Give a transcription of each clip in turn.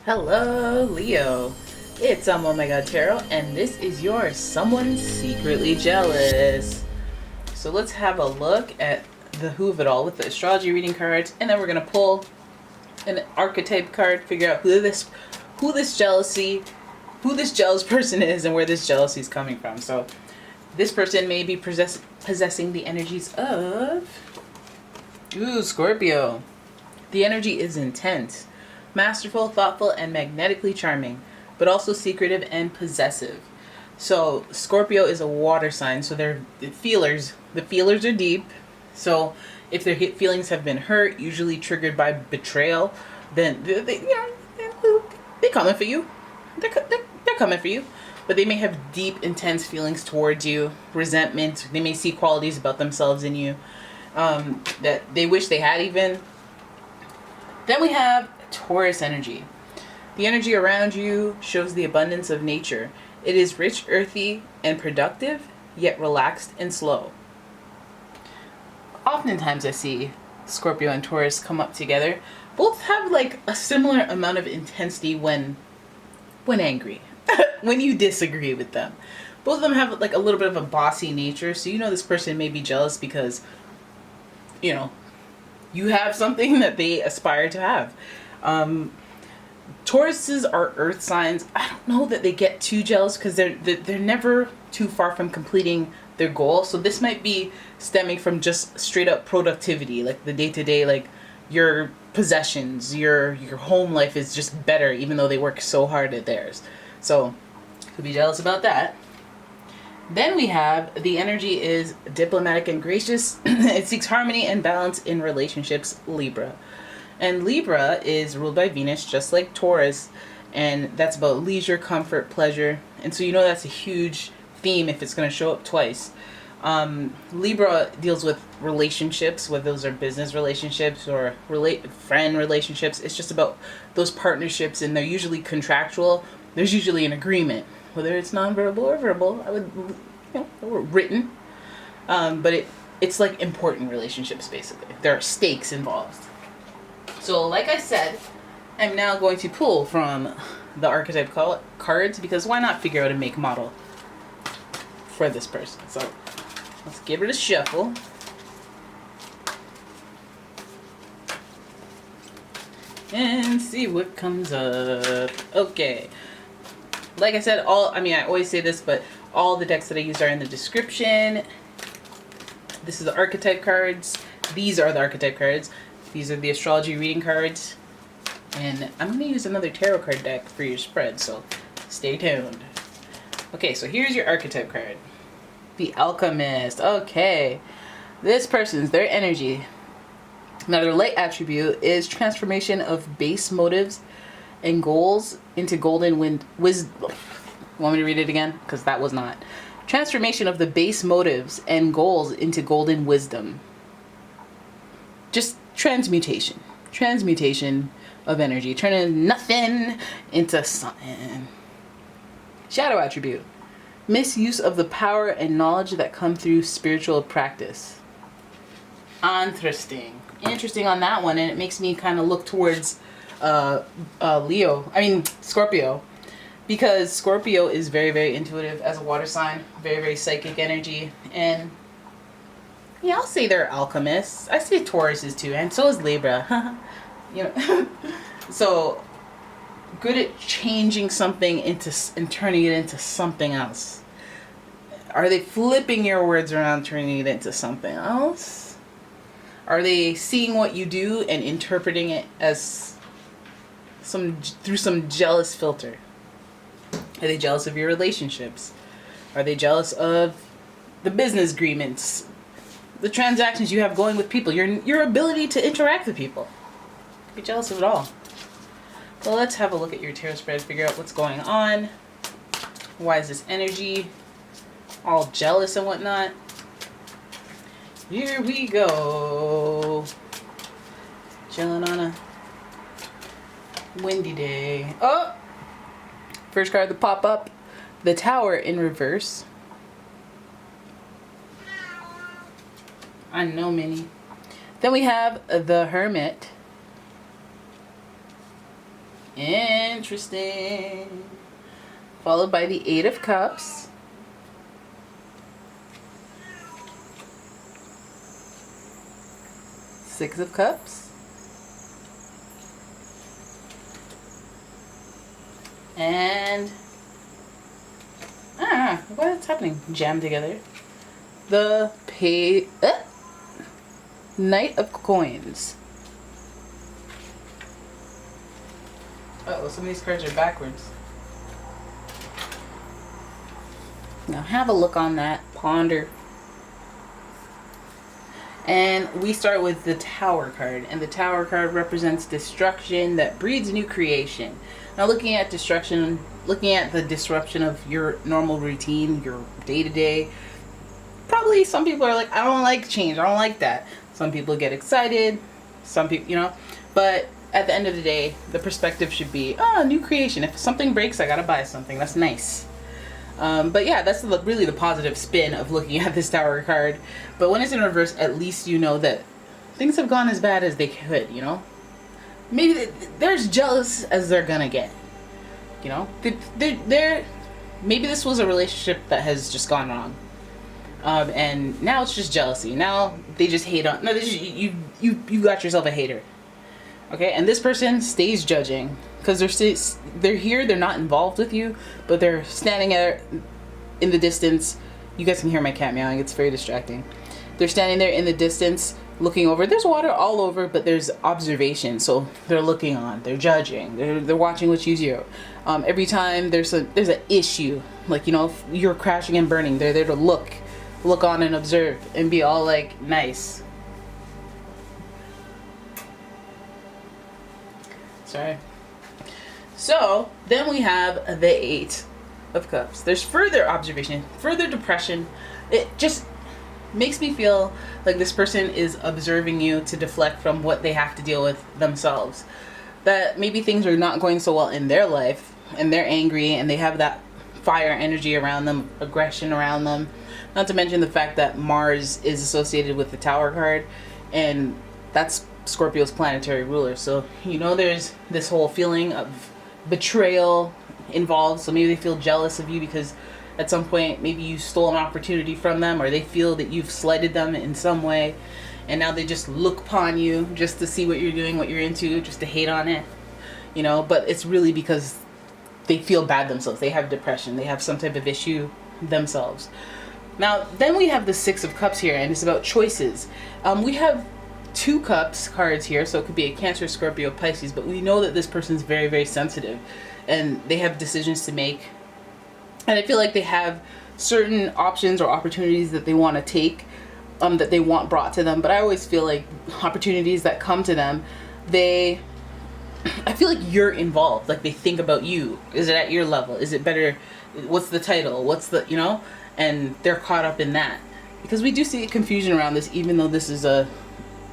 Hello, Leo. It's umomgtarot, and this is your Someone Secretly Jealous. So let's have a look at the who of it all with the astrology reading cards, and then we're gonna pull an archetype card, figure out who this jealous person is, and where this jealousy is coming from. So this person may be possessing the energies of Scorpio. The energy is intense, masterful, thoughtful, and magnetically charming, but also secretive and possessive. So Scorpio is a water sign, so they're feelers. The feelers are deep. So if their feelings have been hurt, usually triggered by betrayal, then they're coming for you. They're coming for you. But they may have deep, intense feelings towards you, resentment. They may see qualities about themselves in you that they wish they had even. Then we have Taurus energy. The energy around you shows the abundance of nature. It is rich, earthy, and productive, yet relaxed and slow. Oftentimes I see Scorpio and Taurus come up together. Both have like a similar amount of intensity when angry, when you disagree with them. Both of them have like a little bit of a bossy nature, so this person may be jealous because, you have something that they aspire to have. Tauruses are earth signs. I don't know that they get too jealous because they're never too far from completing their goal. So this might be stemming from just straight up productivity, like the day-to-day, like your possessions, your home life is just better, even though they work so hard at theirs. So could be jealous about that. Then we have the energy is diplomatic and gracious. It seeks harmony and balance in relationships, Libra. And Libra is ruled by Venus, just like Taurus. And that's about leisure, comfort, pleasure. And so that's a huge theme if it's going to show up twice. Libra deals with relationships, whether those are business relationships or friend relationships. It's just about those partnerships, and they're usually contractual. There's usually an agreement, whether it's nonverbal or verbal. I would, written. But it's like important relationships, basically. There are stakes involved. So, like I said, I'm now going to pull from the archetype cards, because why not figure out a make model for this person? So, let's give it a shuffle. And see what comes up. Okay. Like I said, I always say this, but all the decks that I use are in the description. This is the archetype cards. These are the archetype cards. These are the astrology reading cards. And I'm going to use another tarot card deck for your spread, so stay tuned. Okay, so here's your archetype card. The Alchemist. Okay. This person's, their energy. Now, their light attribute is transformation of base motives and goals into golden wisdom. Want me to read it again? Because that was not. Transformation of the base motives and goals into golden wisdom. Just transmutation of energy, turning nothing into something. Shadow attribute, misuse of the power and knowledge that come through spiritual practice. Interesting on that one, and it makes me kind of look towards Scorpio, because Scorpio is very, very intuitive as a water sign, very, very psychic energy, and I'll say they're alchemists. I say Taurus is too, and so is Libra. So good at changing something and turning it into something else. Are they flipping your words around, turning it into something else? Are they seeing what you do and interpreting it as through some jealous filter? Are they jealous of your relationships? Are they jealous of the business agreements, the transactions you have going with people, your ability to interact with people? Be jealous of it all. Well, let's have a look at your tarot spread, figure out what's going on. Why is this energy all jealous and whatnot? Here we go. Chilling on a windy day. Oh! First card to pop up, the Tower in reverse. I know, Minnie. Then we have the Hermit. Interesting. Followed by the Eight of Cups. Six of Cups. And what's happening? Jam together. The Knight of Coins. Uh-oh, some of these cards are backwards. Now have a look on that. Ponder. And we start with the Tower card. And the Tower card represents destruction that breeds new creation. Now looking at destruction, looking at the disruption of your normal routine, your day-to-day, probably some people are like, I don't like change. I don't like that. Some people get excited. Some people, you know. But at the end of the day, the perspective should be, new creation. If something breaks, I gotta buy something. That's nice. But yeah, that's really the positive spin of looking at this Tower card. But when it's in reverse, at least you know that things have gone as bad as they could, you know? Maybe they're as jealous as they're gonna get, you know? They're maybe this was a relationship that has just gone wrong. And now it's just jealousy. Now they just hate on, no, you got yourself a hater. Okay, and this person stays judging because they're here, they're not involved with you, but they're standing there in the distance. You guys can hear my cat meowing, it's very distracting. They're standing there in the distance looking over. There's water all over, but there's observation, so they're looking on, they're judging, they're watching what you do. Every time there's an issue, like, you know, if you're crashing and burning, they're there to look on and observe and be all like, nice. Sorry. So then we have the Eight of Cups. There's further observation, further depression. It just makes me feel like this person is observing you to deflect from what they have to deal with themselves. That maybe things are not going so well in their life and they're angry and they have that fire energy around them, aggression around them. Not to mention the fact that Mars is associated with the Tower card, and that's Scorpio's planetary ruler. So, you know, there's this whole feeling of betrayal involved. So maybe they feel jealous of you because at some point maybe you stole an opportunity from them, or they feel that you've slighted them in some way, and now they just look upon you just to see what you're doing, what you're into, just to hate on it, you know. But it's really because they feel bad themselves. They have depression, they have some type of issue themselves. Now then we have the Six of Cups here, and it's about choices. We have two cups cards here, so it could be a Cancer, Scorpio, Pisces, but we know that this person's very, very sensitive and they have decisions to make, and I feel like they have certain options or opportunities that they want to take, that they want brought to them. But I always feel like opportunities that come to them, I feel like you're involved, like they think about you. Is it at your level? Is it better? What's the title? What's the, you know? And they're caught up in that, because we do see confusion around this, even though this is a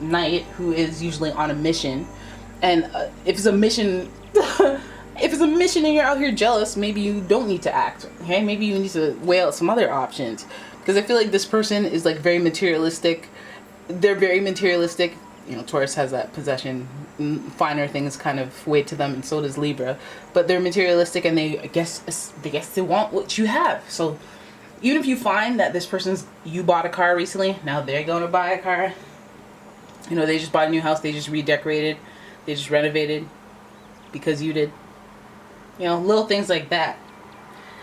knight who is usually on a mission. And if it's a mission if it's a mission and you're out here jealous, maybe you don't need to act. Okay, maybe you need to weigh out some other options, because I feel like this person is like very materialistic. They're very materialistic. You know, Taurus has that possession, finer things kind of weigh to them, and so does Libra. But they're materialistic, and I guess they want what you have. So even if you find that this person's, you bought a car recently, now they're going to buy a car. You know, they just bought a new house, they just redecorated, they just renovated because you did. You know, little things like that.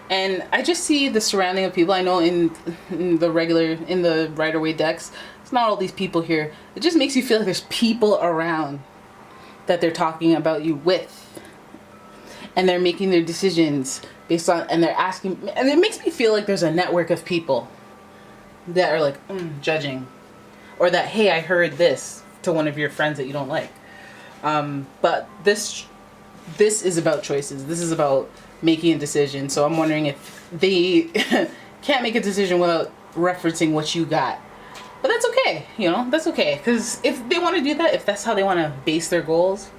And I just see the surrounding of people. I know in the Rider-Waite decks, it's not all these people here. It just makes you feel like there's people around that they're talking about you with. And they're making their decisions based on, and they're asking, and it makes me feel like there's a network of people that are like, judging. Or that, hey, I heard this to one of your friends that you don't like. But this is about choices. This is about making a decision. So I'm wondering if they can't make a decision without referencing what you got. But that's okay, you know, that's okay. Because if they want to do that, if that's how they want to base their goals,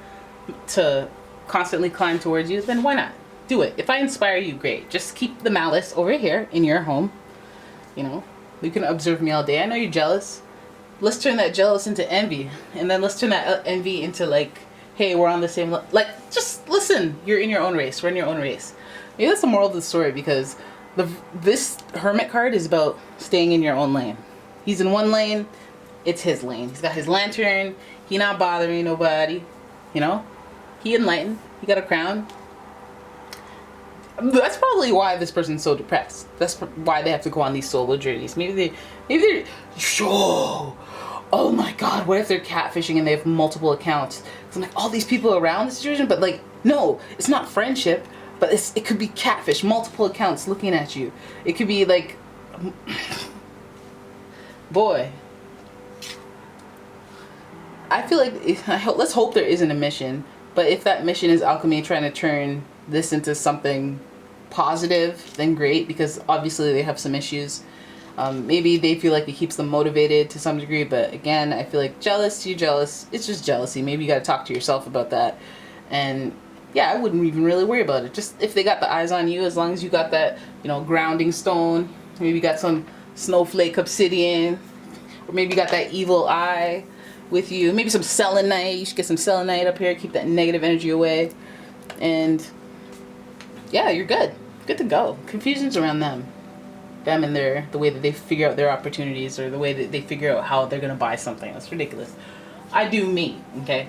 to constantly climb towards you, then why not? Do it. If I inspire you, great. Just keep the malice over here in your home. You know, you can observe me all day. I know you're jealous. Let's turn that jealous into envy. And then let's turn that envy into, like, hey, we're on the same like, just listen. You're in your own race. We're in your own race. Maybe that's the moral of the story, because this Hermit card is about staying in your own lane. He's in one lane. It's his lane. He's got his lantern. He not bothering nobody. You know? He enlightened. He got a crown. That's probably why this person's so depressed. That's why they have to go on these solo journeys. Maybe they're, sure. Oh my God, what if they're catfishing and they have multiple accounts? So I'm like, all these people around the situation, but like, no, it's not friendship, but it could be catfish, multiple accounts looking at you. It could be like, boy. I feel like, let's hope there isn't a mission, but if that mission is alchemy trying to turn this into something positive, then great, because obviously they have some issues. Maybe they feel like it keeps them motivated to some degree, but again, I feel like you're jealous. It's just jealousy. Maybe you got to talk to yourself about that. And yeah, I wouldn't even really worry about it. Just if they got the eyes on you, as long as you got that, you know, grounding stone, maybe you got some snowflake obsidian, or maybe you got that evil eye with you, maybe some selenite. You should get some selenite up here, keep that negative energy away. And yeah, you're good to go. Confusion's around them and the way that they figure out their opportunities, or the way that they figure out how they're gonna buy something. That's ridiculous. I do me, okay?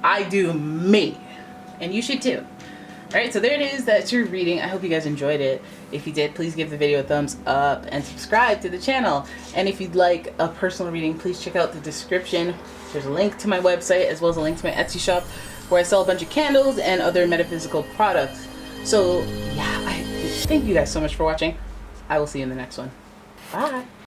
I do me, and you should too. All right, so there it is. That's your reading. I hope you guys enjoyed it. If you did, please give the video a thumbs up and subscribe to the channel. And if you'd like a personal reading, please check out the description. There's a link to my website, as well as a link to my Etsy shop, where I sell a bunch of candles and other metaphysical products. So yeah, I thank you guys so much for watching. I will see you in the next one. Bye.